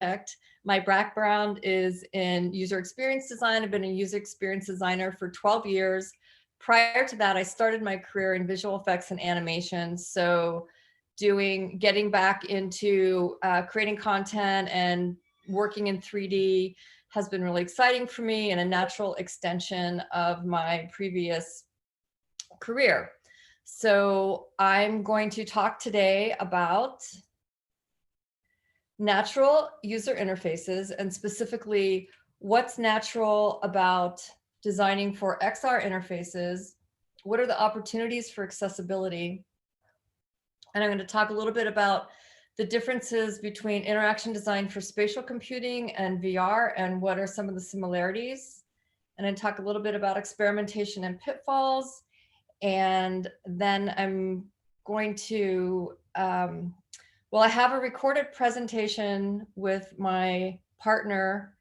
My background is in user experience design. I've been a user experience designer for 12 years. Prior to that, I started my career in visual effects and animation. So getting back into creating content and working in 3D has been really exciting for me and a natural extension of my previous career. So I'm going to talk today about natural user interfaces, and specifically what's natural about designing for XR interfaces. What are the opportunities for accessibility? And I'm going to talk a little bit about the differences between interaction design for spatial computing and VR, and what are some of the similarities. And then talk a little bit about experimentation and pitfalls. And then I'm going to, well, I have a recorded presentation with my partner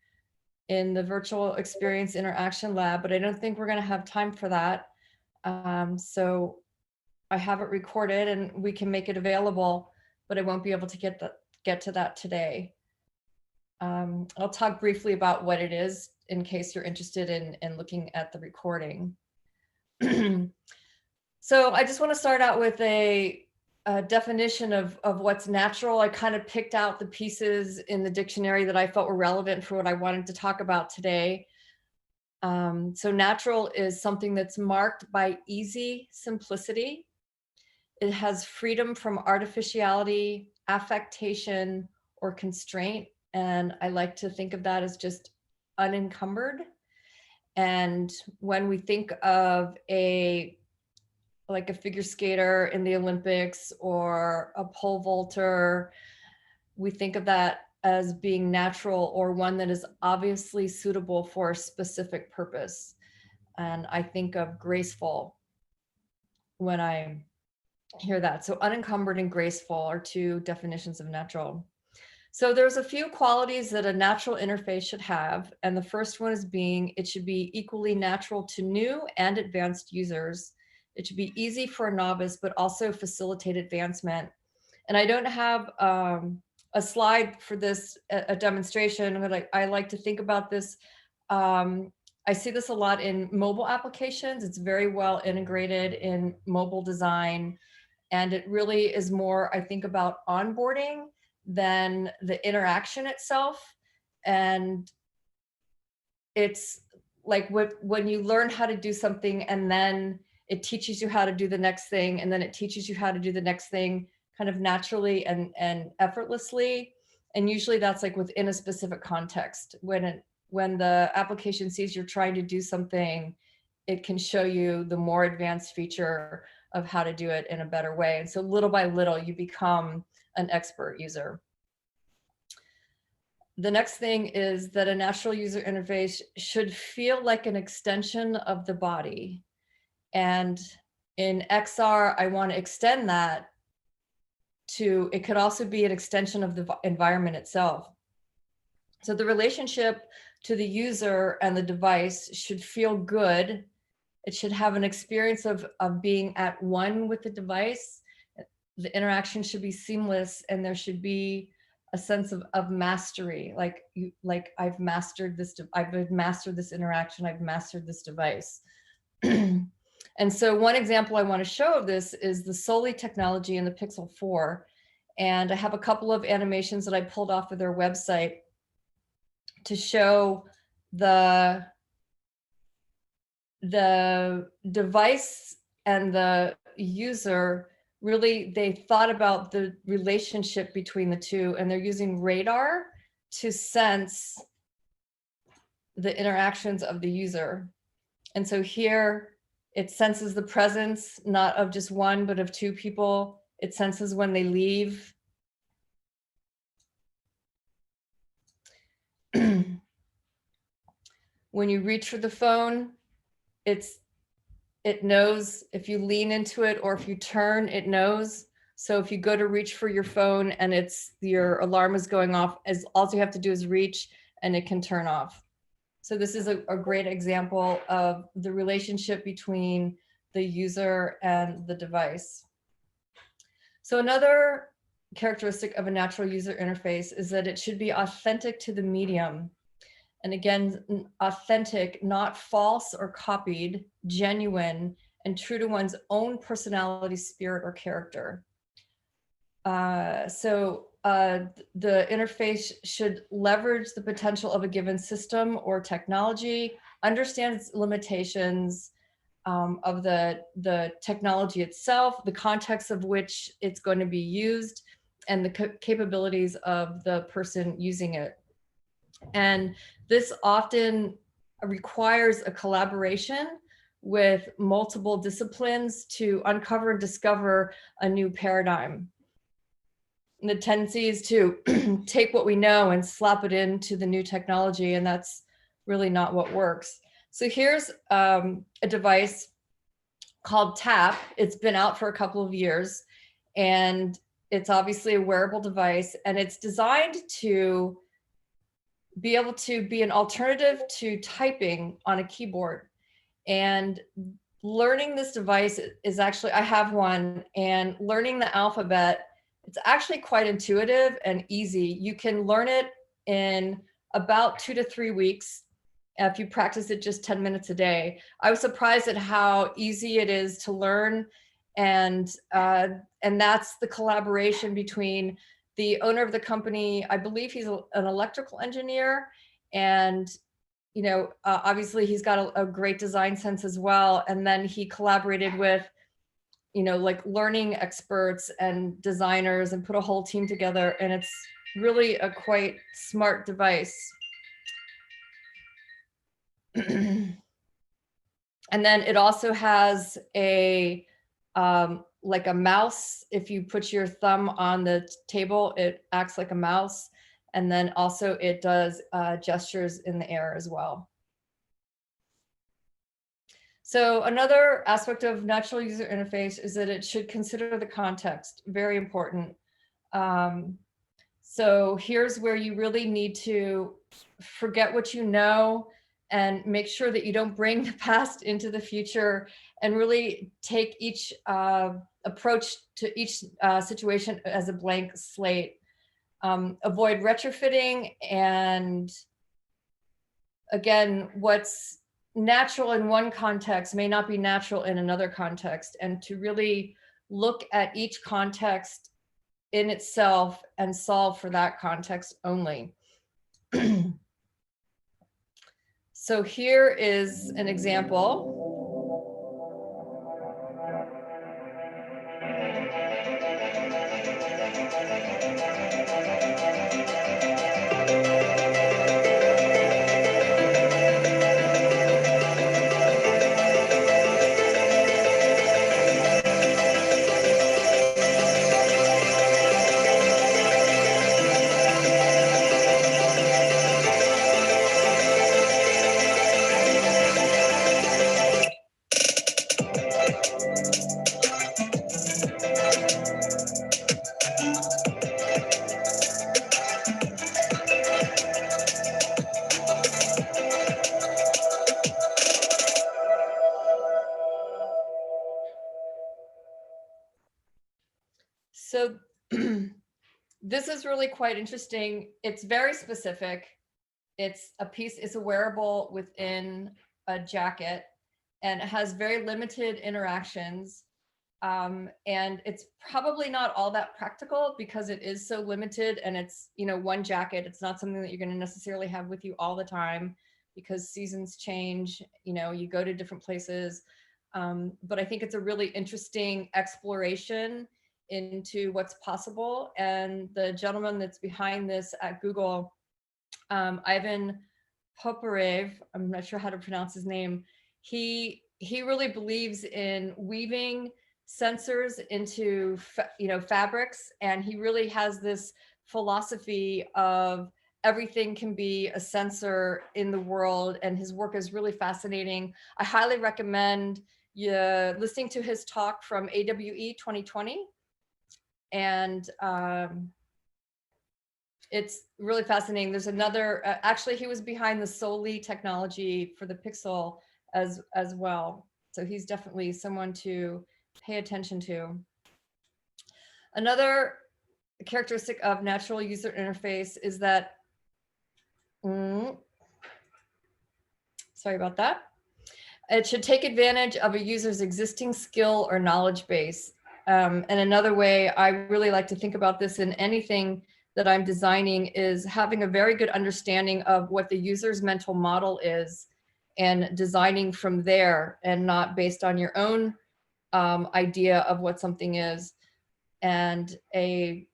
in the virtual experience interaction lab, but I don't think we're going to have time for that. So I have it recorded and we can make it available, but I won't be able to get to that today. I'll talk briefly about what it is in case you're interested in looking at the recording. So I just want to start out with a definition of what's natural. I kind of picked out the pieces in the dictionary that I felt were relevant for what I wanted to talk about today. So natural is something that's marked by easy simplicity. It has freedom from artificiality, affectation, or constraint. And I like to think of that as just unencumbered. And when we think of like a figure skater in the Olympics or a pole vaulter, we think of that as being natural, or one that is obviously suitable for a specific purpose. And I think of graceful when I hear that. So unencumbered and graceful are two definitions of natural. So there's a few qualities that a natural interface should have. And the first one is it should be equally natural to new and advanced users. It should be easy for a novice, but also facilitate advancement. And I don't have a slide for this, a demonstration, but I like to think about this. I see this a lot in mobile applications. It's very well integrated in mobile design. And it really is more, I think, about onboarding than the interaction itself. And it's like when you learn how to do something and then it teaches you how to do the next thing, and then it teaches you how to do the next thing kind of naturally and effortlessly. And usually that's like within a specific context. When the application sees you're trying to do something, it can show you the more advanced feature of how to do it in a better way. And so little by little, you become an expert user. The next thing is that a natural user interface should feel like an extension of the body. And in XR, I want to extend that to, it could also be an extension of the environment itself. So the relationship to the user and the device should feel good. It should have an experience of being at one with the device. The interaction should be seamless, and there should be a sense of mastery, like I've mastered this interaction, I've mastered this device. And so one example I want to show of this is the Soli technology in the Pixel 4. And I have a couple of animations that I pulled off of their website to show the device and the user. Really, they thought about the relationship between the two, and they're using radar to sense the interactions of the user. And so here, it senses the presence, not of just one, but of two people. It senses when they leave. When you reach for the phone, it knows if you lean into it or if you turn, it knows. So if you go to reach for your phone and your alarm is going off, all you have to do is reach and it can turn off. So this is a great example of the relationship between the user and the device. So another characteristic of a natural user interface is that it should be authentic to the medium. And again, authentic, not false or copied, genuine, and true to one's own personality, spirit, or character. The interface should leverage the potential of a given system or technology, understand its limitations, of the technology itself, the context of which it's going to be used, and the capabilities of the person using it. And this often requires a collaboration with multiple disciplines to uncover and discover a new paradigm. And the tendency is to take what we know and slap it into the new technology, and that's really not what works. So here's a device called TAP. It's been out for a couple of years, and it's obviously a wearable device, and it's designed to be able to be an alternative to typing on a keyboard. And learning this device is actually, I have one, and learning the alphabet, it's actually quite intuitive and easy. You can learn it in about 2 to 3 weeks if you practice it just 10 minutes a day. I was surprised at how easy it is to learn. And that's the collaboration between the owner of the company. I believe he's an electrical engineer, and obviously he's got a great design sense as well. And then he collaborated with, like learning experts and designers, and put a whole team together. And it's really a quite smart device. And then it also has a like a mouse. If you put your thumb on the table, it acts like a mouse. And then also it does gestures in the air as well. So another aspect of natural user interface is that it should consider the context. Very important. So here's where you really need to forget what you know and make sure that you don't bring the past into the future, and really take each approach to each situation as a blank slate. Avoid retrofitting, and again, what's natural in one context may not be natural in another context, and to really look at each context in itself and solve for that context only. So here is an example. So this is really quite interesting. It's very specific. It's a wearable within a jacket, and it has very limited interactions. And it's probably not all that practical because it is so limited, and it's, one jacket. It's not something that you're going to necessarily have with you all the time, because seasons change, you go to different places. But I think it's a really interesting exploration into what's possible. And the gentleman that's behind this at Google, Ivan Poparev, I'm not sure how to pronounce his name. He really believes in weaving sensors into fabrics, and he really has this philosophy of everything can be a sensor in the world, and his work is really fascinating. I highly recommend you listening to his talk from AWE 2020, and it's really fascinating. There's another, actually he was behind the Soli technology for the Pixel as well. So he's definitely someone to pay attention to. Another characteristic of natural user interface is that, sorry about that. It should take advantage of a user's existing skill or knowledge base. And another way I really like to think about this in anything that I'm designing is having a very good understanding of what the user's mental model is and designing from there and not based on your own idea of what something is. And a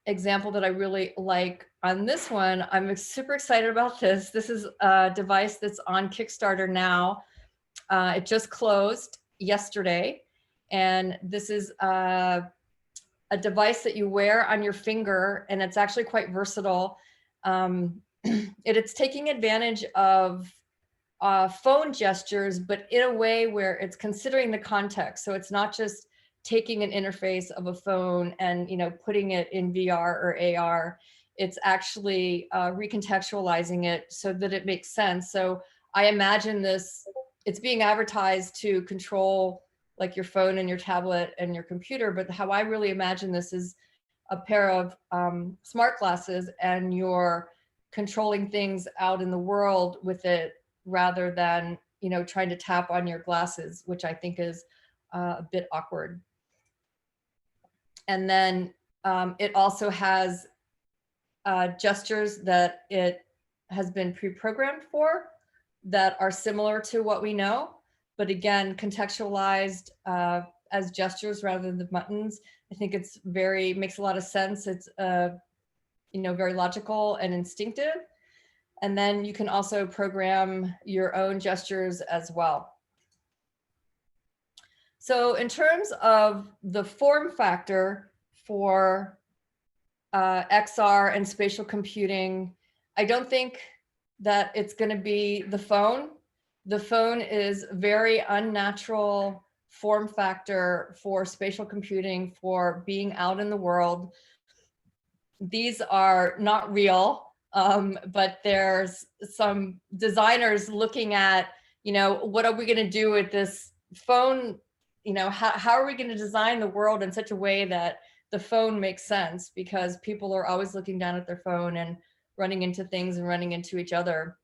example that I really like on this one, I'm super excited about this. This is a device that's on Kickstarter now. It just closed yesterday. And this is a device that you wear on your finger, and it's actually quite versatile. It's taking advantage of phone gestures, but in a way where it's considering the context. So it's not just taking an interface of a phone and putting it in VR or AR. It's actually recontextualizing it so that it makes sense. So I imagine this, it's being advertised to control like your phone and your tablet and your computer, but how I really imagine this is a pair of smart glasses, and you're controlling things out in the world with it rather than trying to tap on your glasses, which I think is a bit awkward. And then it also has gestures that it has been pre-programmed for that are similar to what we know, but again, contextualized as gestures rather than buttons. I think it's makes a lot of sense. It's very logical and instinctive. And then you can also program your own gestures as well. So in terms of the form factor for XR and spatial computing, I don't think that it's going to be the phone. The phone is very unnatural form factor for spatial computing, for being out in the world. These are not real, but there's some designers looking at, what are we going to do with this phone? How are we going to design the world in such a way that the phone makes sense? Because people are always looking down at their phone and running into things and running into each other.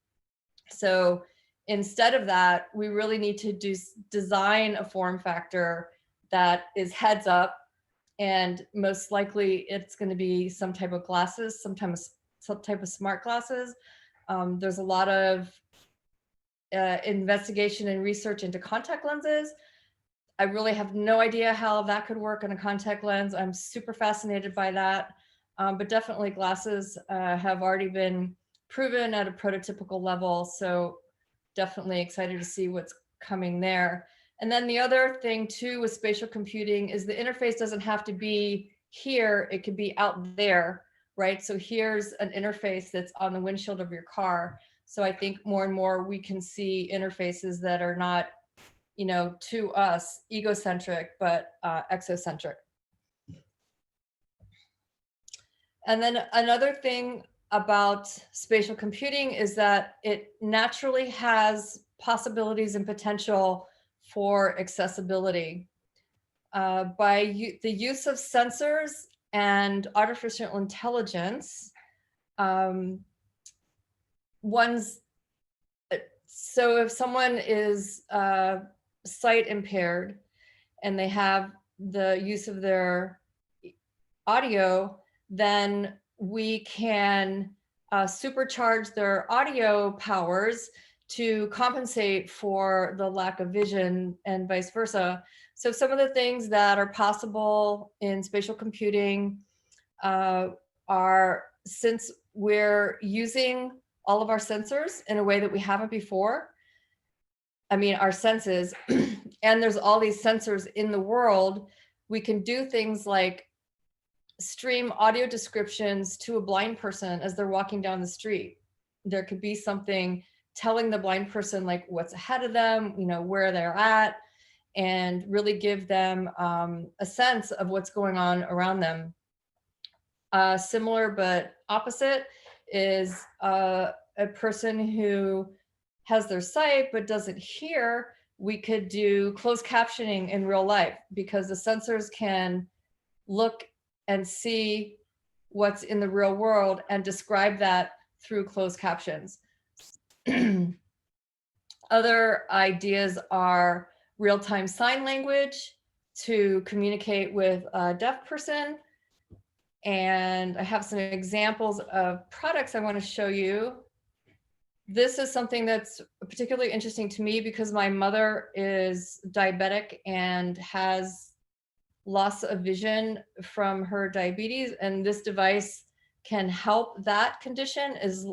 So instead of that, we really need to design a form factor that is heads up, and most likely it's going to be some type of glasses, some type of smart glasses. There's a lot of investigation and research into contact lenses. I really have no idea how that could work on a contact lens. I'm super fascinated by that. But definitely glasses have already been proven at a prototypical level. So definitely excited to see what's coming there. And then the other thing too with spatial computing is the interface doesn't have to be here. It could be out there, right? So here's an interface that's on the windshield of your car. So I think more and more we can see interfaces that are not, to us, egocentric, but exocentric. And then another thing about spatial computing is that it naturally has possibilities and potential for accessibility. By the use of sensors and artificial intelligence, so if someone is sight impaired and they have the use of their audio, then we can supercharge their audio powers to compensate for the lack of vision and vice versa. So some of the things that are possible in spatial computing are, since we're using all of our sensors in a way that we haven't before, our senses, and there's all these sensors in the world, we can do things like stream audio descriptions to a blind person as they're walking down the street. There could be something telling the blind person like what's ahead of them, where they're at, and really give them a sense of what's going on around them. Similar but opposite is a person who has their sight but doesn't hear. We could do closed captioning in real life because the sensors can look and see what's in the real world and describe that through closed captions. Other ideas are real-time sign language to communicate with a deaf person. And I have some examples of products I want to show you. This is something that's particularly interesting to me because my mother is diabetic and has loss of vision from her diabetes, and this device can help that condition as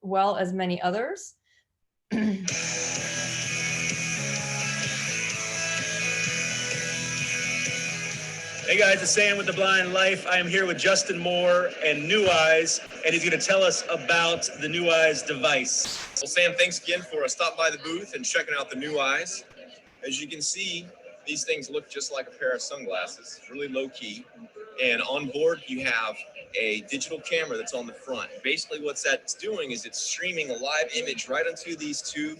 well as many others. Hey guys, it's Sam with The Blind Life. I am here with Justin Moore and New Eyes, and he's going to tell us about the New Eyes device. Well, Sam, thanks again for stopping by the booth and checking out the New Eyes. As you can see, these things look just like a pair of sunglasses, really low key. And on board, you have a digital camera that's on the front. Basically, what that's doing is it's streaming a live image right onto these two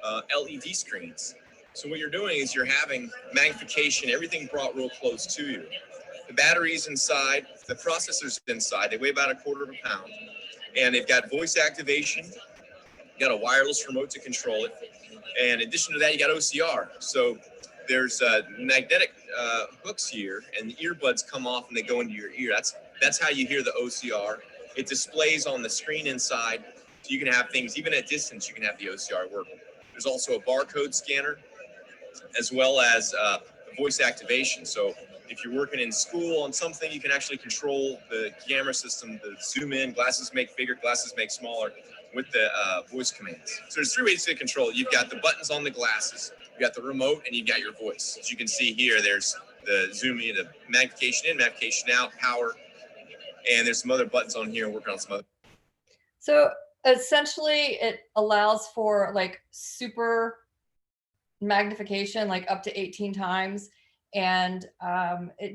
LED screens. So what you're doing is you're having magnification, everything brought real close to you. The battery's inside, the processor's inside, they weigh about 1/4 pound. And they've got voice activation, you got a wireless remote to control it. And in addition to that, you got OCR. So there's magnetic hooks here, and the earbuds come off and they go into your ear. That's how you hear the OCR. It displays on the screen inside, so you can have things, even at distance, you can have the OCR work. There's also a barcode scanner, as well as voice activation. So if you're working in school on something, you can actually control the camera system, the zoom in, glasses make bigger, glasses make smaller, with the voice commands. So there's 3 ways to control it. You've got the buttons on the glasses, you got the remote, and you've got your voice. As you can see here, there's the zoom in, the magnification in, magnification out, power, and there's some other buttons on here working on some other. So essentially it allows for like super magnification, like up to 18 times. And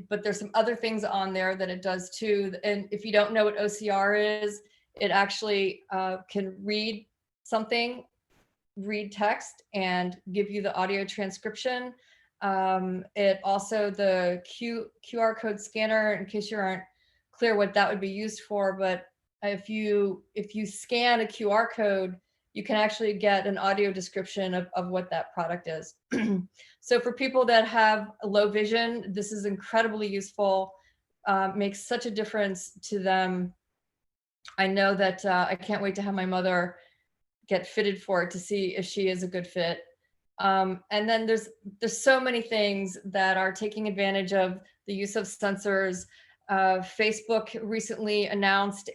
but there's some other things on there that it does too. And if you don't know what OCR is, it actually can read something, read text, and give you the audio transcription. It also, the QR code scanner, in case you aren't clear what that would be used for, but if you scan a QR code, you can actually get an audio description of what that product is. So for people that have low vision, this is incredibly useful, makes such a difference to them. I know that I can't wait to have my mother get fitted for it to see if she is a good fit. And then there's so many things that are taking advantage of the use of sensors. Facebook recently announced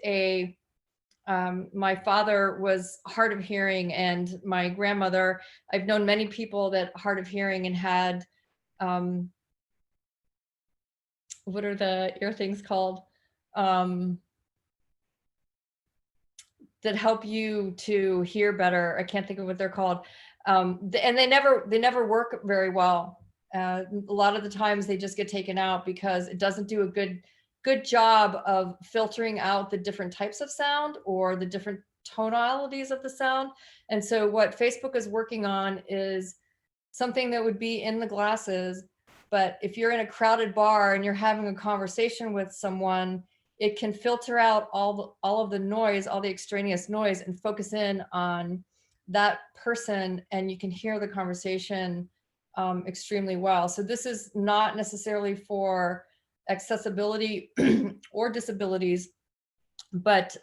my father was hard of hearing, and my grandmother, I've known many people that hard of hearing and had, what are the ear things called? That help you to hear better. I can't think of what they're called. And they never work very well. A lot of the times they just get taken out because it doesn't do a good job of filtering out the different types of sound or the different tonalities of the sound. And so what Facebook is working on is something that would be in the glasses, but if you're in a crowded bar and you're having a conversation with someone, it can filter out all of the noise, all the extraneous noise, and focus in on that person, and you can hear the conversation extremely well. So this is not necessarily for accessibility or disabilities, but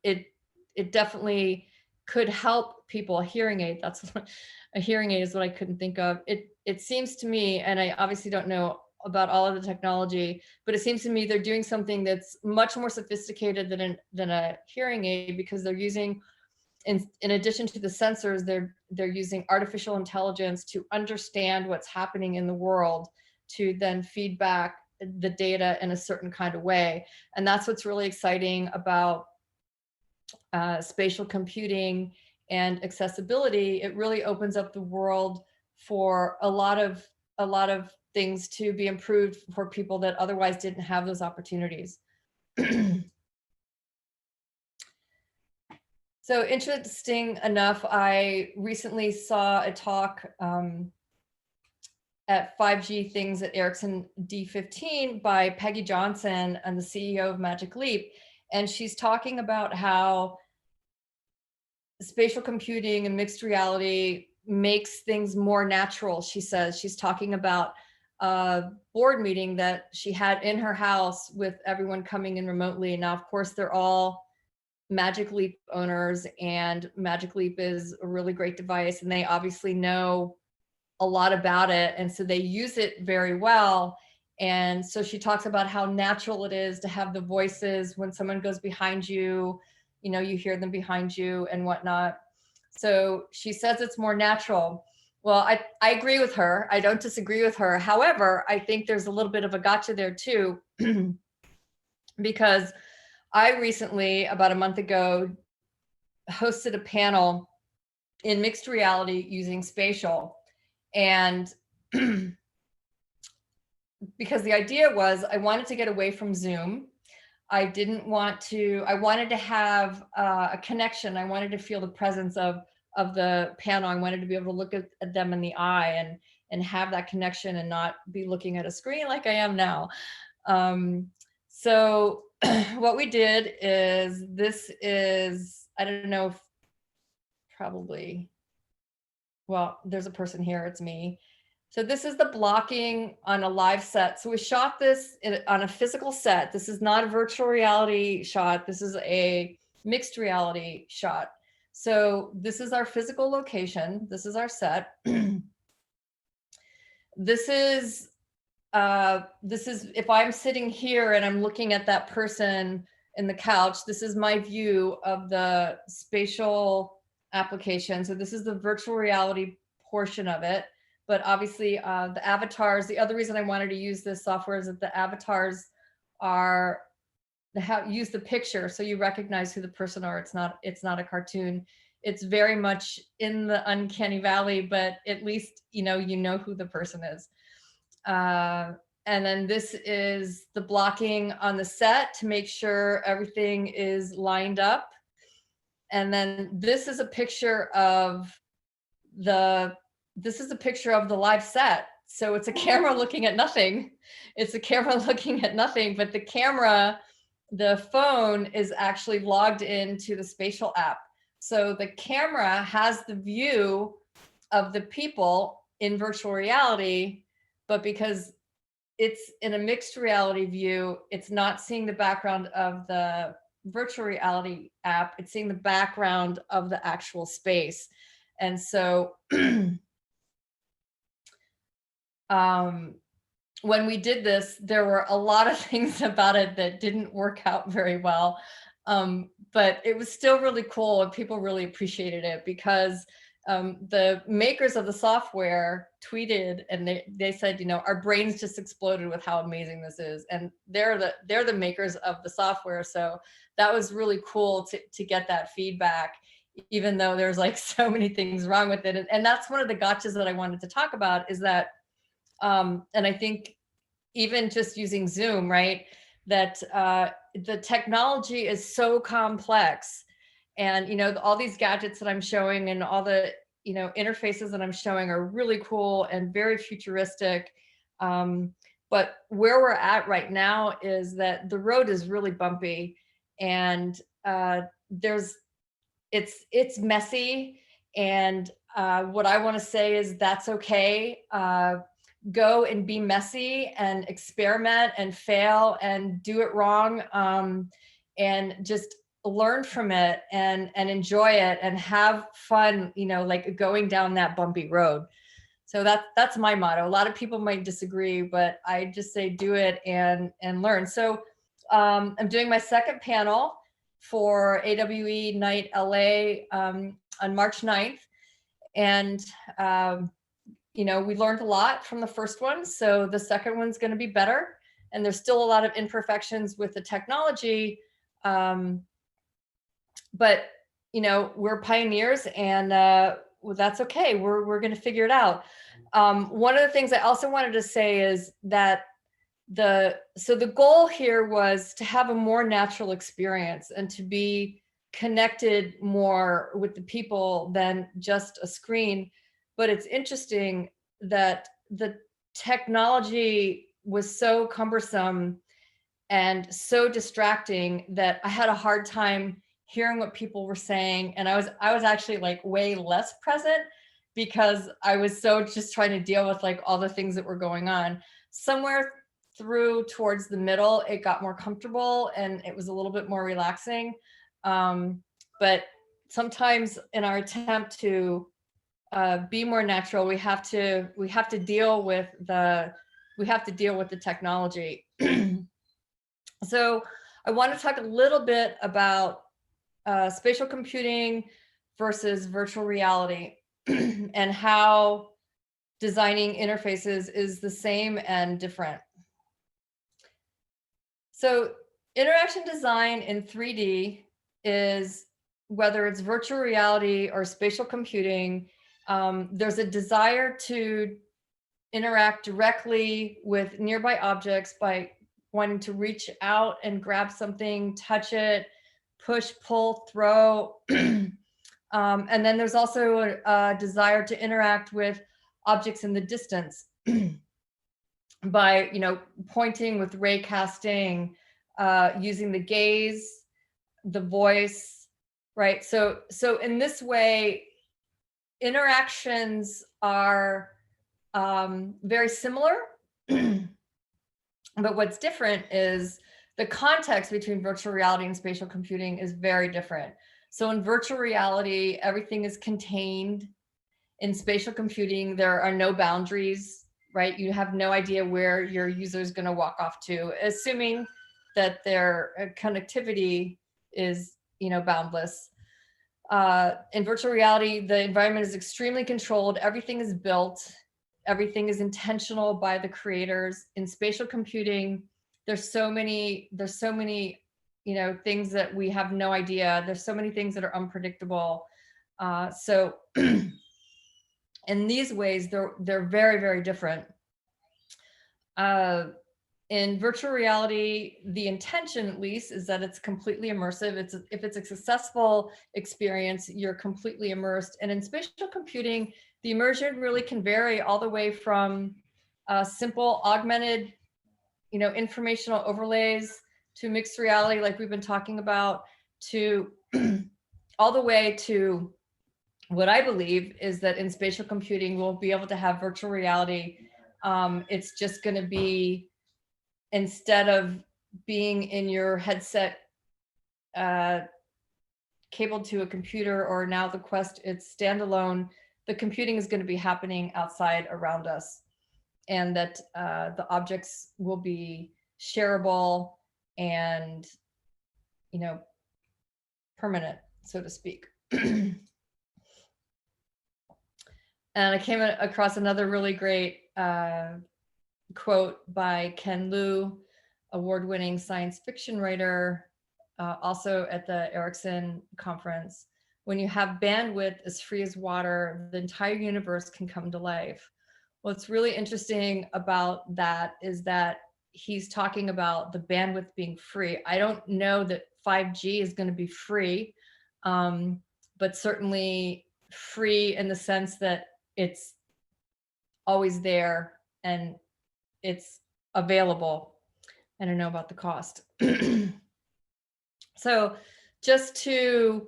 it definitely could help people. A hearing aid, that's what, a hearing aid is what I couldn't think of. It seems to me, and I obviously don't know about all of the technology, but it seems to me they're doing something that's much more sophisticated than a hearing aid, because they're using, in addition to the sensors, they're using artificial intelligence to understand what's happening in the world, to then feed back the data in a certain kind of way. And that's what's really exciting about spatial computing and accessibility. It really opens up the world for a lot of things to be improved for people that otherwise didn't have those opportunities. So interesting enough, I recently saw a talk at 5G Things at Ericsson D15 by Peggy Johnson and the CEO of Magic Leap. And she's talking about how spatial computing and mixed reality makes things more natural. She says she's talking about a board meeting that she had in her house with everyone coming in remotely. Now, of course, they're all Magic Leap owners, and Magic Leap is a really great device, and they obviously know a lot about it, and so they use it very well. And so she talks about how natural it is to have the voices when someone goes behind you, you know, you hear them behind you and whatnot. So she says it's more natural. Well, I agree with her. I don't disagree with her. However, I think there's a little bit of a gotcha there too, because I recently, about a month ago, hosted a panel in mixed reality using Spatial. And because the idea was I wanted to get away from Zoom. I wanted to have a connection. I wanted to feel the presence of the panel. I wanted to be able to look at them in the eye and have that connection and not be looking at a screen like I am now. So what we did is, this is, I don't know if probably, well, there's a person here, it's me. So this is the blocking on a live set. So we shot this on a physical set. This is not a virtual reality shot. This is a mixed reality shot. So this is our physical location. This is our set. This is if I'm sitting here and I'm looking at that person in the couch, this is my view of the spatial application. So this is the virtual reality portion of it. But obviously the avatars, the other reason I wanted to use this software is that the avatars are use the picture so you recognize who the person are. It's not a cartoon. It's very much in the uncanny valley, but at least you know who the person is. And then this is the blocking on the set to make sure everything is lined up. And then this is a picture of the live set. So it's a camera looking at nothing. It's a camera looking at nothing, but the phone is actually logged into the Spatial app. So the camera has the view of the people in virtual reality, but because it's in a mixed reality view, it's not seeing the background of the virtual reality app, it's seeing the background of the actual space. And so when we did this, there were a lot of things about it that didn't work out very well. But it was still really cool and people really appreciated it because the makers of the software tweeted and they said, you know, our brains just exploded with how amazing this is. And they're the makers of the software. So that was really cool to get that feedback, even though there's like so many things wrong with it. And that's one of the gotchas that I wanted to talk about is that, and I think even just using Zoom, right, that the technology is so complex. And, you know, all these gadgets that I'm showing and all the, you know, interfaces that I'm showing are really cool and very futuristic. But where we're at right now is that the road is really bumpy and it's messy. And what I want to say is that's okay. Go and be messy and experiment and fail and do it wrong. And just learn from it and enjoy it and have fun, you know, like going down that bumpy road. So that's my motto. A lot of people might disagree, but I just say do it and learn. So I'm doing my second panel for AWE Night LA on March 9th. And you know, we learned a lot from the first one. So the second one's going to be better. And there's still a lot of imperfections with the technology. But, you know, we're pioneers and well, that's okay. We're going to figure it out. One of the things I also wanted to say is that the goal here was to have a more natural experience and to be connected more with the people than just a screen. But it's interesting that technology was so cumbersome and so distracting that I had a hard time hearing what people were saying. And I was actually like way less present because I was so just trying to deal with like all the things that were going on. Somewhere through towards the middle, it got more comfortable and it was a little bit more relaxing. But sometimes in our attempt to be more natural, we have to deal with the technology. So I want to talk a little bit about spatial computing versus virtual reality and how designing interfaces is the same and different. So interaction design in 3D is, whether it's virtual reality or spatial computing, there's a desire to interact directly with nearby objects by wanting to reach out and grab something, touch it, push, pull, throw. And then there's also a desire to interact with objects in the distance by, pointing with ray casting, using the gaze, the voice, right? So in this way, interactions are very similar. But what's different is the context between virtual reality and spatial computing is very different. So in virtual reality, everything is contained. In spatial computing, there are no boundaries, right? You have no idea where your user is going to walk off to, assuming that their connectivity is, boundless. In virtual reality, the environment is extremely controlled. Everything is built. Everything is intentional by the creators. In spatial computing, there's so many, things that we have no idea. There's so many things that are unpredictable. So in these ways, they're very, very different. In virtual reality, the intention, at least, is that it's completely immersive. If it's a successful experience, you're completely immersed. And in spatial computing, the immersion really can vary all the way from simple augmented, informational overlays to mixed reality, like we've been talking about, to all the way to what I believe is that in spatial computing, we'll be able to have virtual reality. It's just going to be, instead of being in your headset cabled to a computer, or now the Quest, it's standalone, the computing is going to be happening outside around us, and that the objects will be shareable and, permanent, so to speak. And I came across another really great quote by Ken Liu, award-winning science fiction writer, also at the Ericsson conference. When you have bandwidth as free as water, the entire universe can come to life. What's really interesting about that is that he's talking about the bandwidth being free. I don't know that 5G is going to be free, but certainly free in the sense that it's always there and it's available. I don't know about the cost. So just to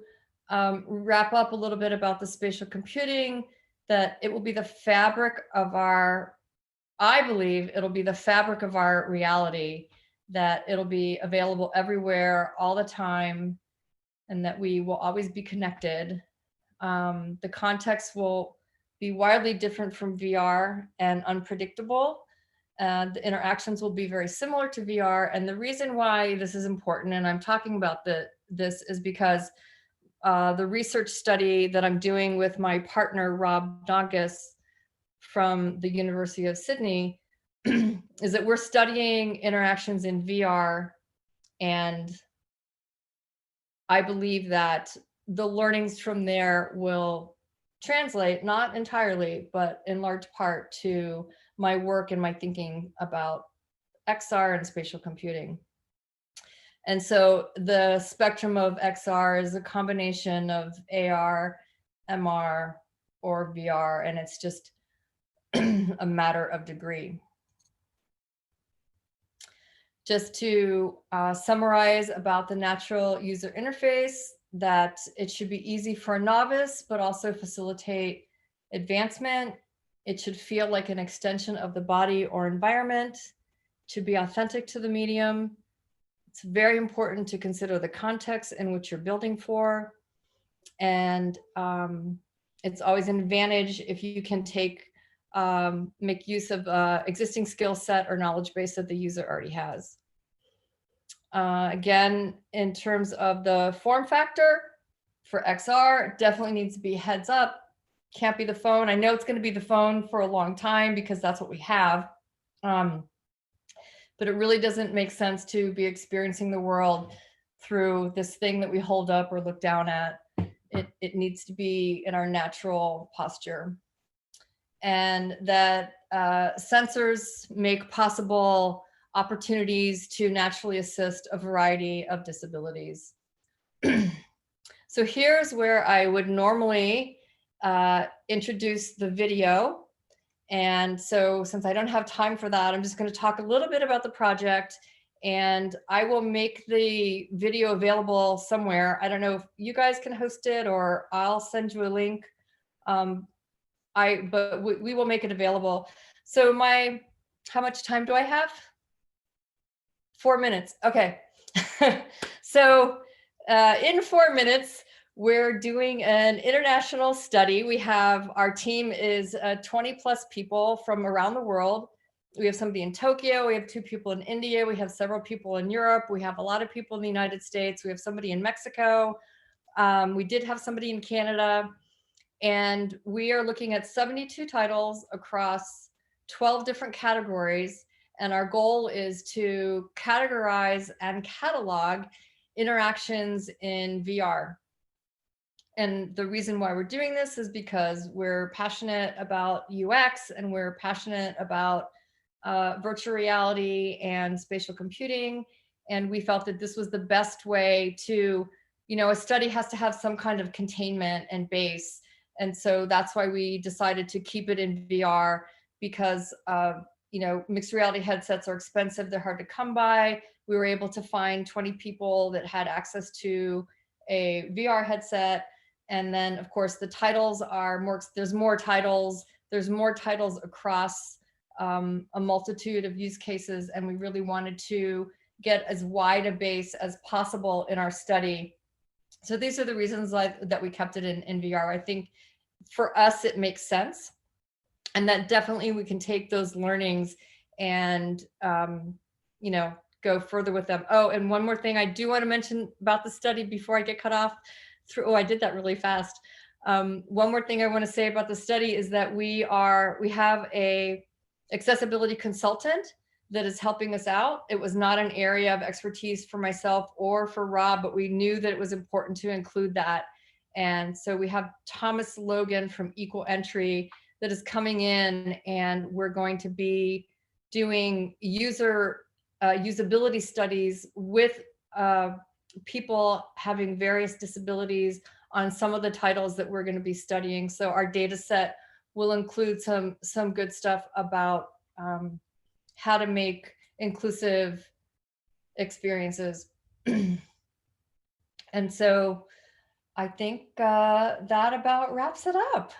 wrap up a little bit about the spatial computing, that it will be the fabric of our, I believe it'll be the fabric of our reality, that it'll be available everywhere all the time, and that we will always be connected. The context will be wildly different from VR and unpredictable. The interactions will be very similar to VR. And the reason why this is important, and I'm talking about this, is because the research study that I'm doing with my partner, Rob Donkus, from the University of Sydney, is that we're studying interactions in VR. And I believe that the learnings from there will translate, not entirely, but in large part, to my work and my thinking about XR and spatial computing. And so the spectrum of XR is a combination of AR, MR, or VR, and it's just a matter of degree. Just to summarize about the natural user interface, that it should be easy for a novice, but also facilitate advancement. It should feel like an extension of the body or environment, to be authentic to the medium. It's very important to consider the context in which you're building for. And it's always an advantage if you can make use of existing skill set or knowledge base that the user already has. Again, in terms of the form factor for XR, definitely needs to be heads up. Can't be the phone. I know it's going to be the phone for a long time because that's what we have. But it really doesn't make sense to be experiencing the world through this thing that we hold up or look down at. It needs to be in our natural posture. And that sensors make possible opportunities to naturally assist a variety of disabilities. So here's where I would normally introduce the video. And so since I don't have time for that, I'm just going to talk a little bit about the project, and I will make the video available somewhere. I don't know if you guys can host it or I'll send you a link. But we will make it available. So how much time do I have? 4 minutes. Okay. So in 4 minutes, we're doing an international study. Our team is 20 plus people from around the world. We have somebody in Tokyo. We have 2 people in India. We have several people in Europe. We have a lot of people in the United States. We have somebody in Mexico. We did have somebody in Canada. And we are looking at 72 titles across 12 different categories. And our goal is to categorize and catalog interactions in VR. And the reason why we're doing this is because we're passionate about UX and we're passionate about virtual reality and spatial computing. And we felt that this was the best way to, a study has to have some kind of containment and base. And so that's why we decided to keep it in VR, because mixed reality headsets are expensive. They're hard to come by. We were able to find 20 people that had access to a VR headset. And then of course the titles there's more titles across a multitude of use cases. And we really wanted to get as wide a base as possible in our study. So these are the reasons that we kept it in VR. I think for us, it makes sense. And that definitely we can take those learnings and, go further with them. Oh, and one more thing I do want to mention about the study before I get cut off. I did that really fast. One more thing I want to say about the study is that we have a accessibility consultant that is helping us out. It was not an area of expertise for myself or for Rob, but we knew that it was important to include that. And so we have Thomas Logan from Equal Entry that is coming in, and we're going to be doing usability studies with people having various disabilities on some of the titles that we're going to be studying. So our data set will include some good stuff about how to make inclusive experiences. And so I think that about wraps it up.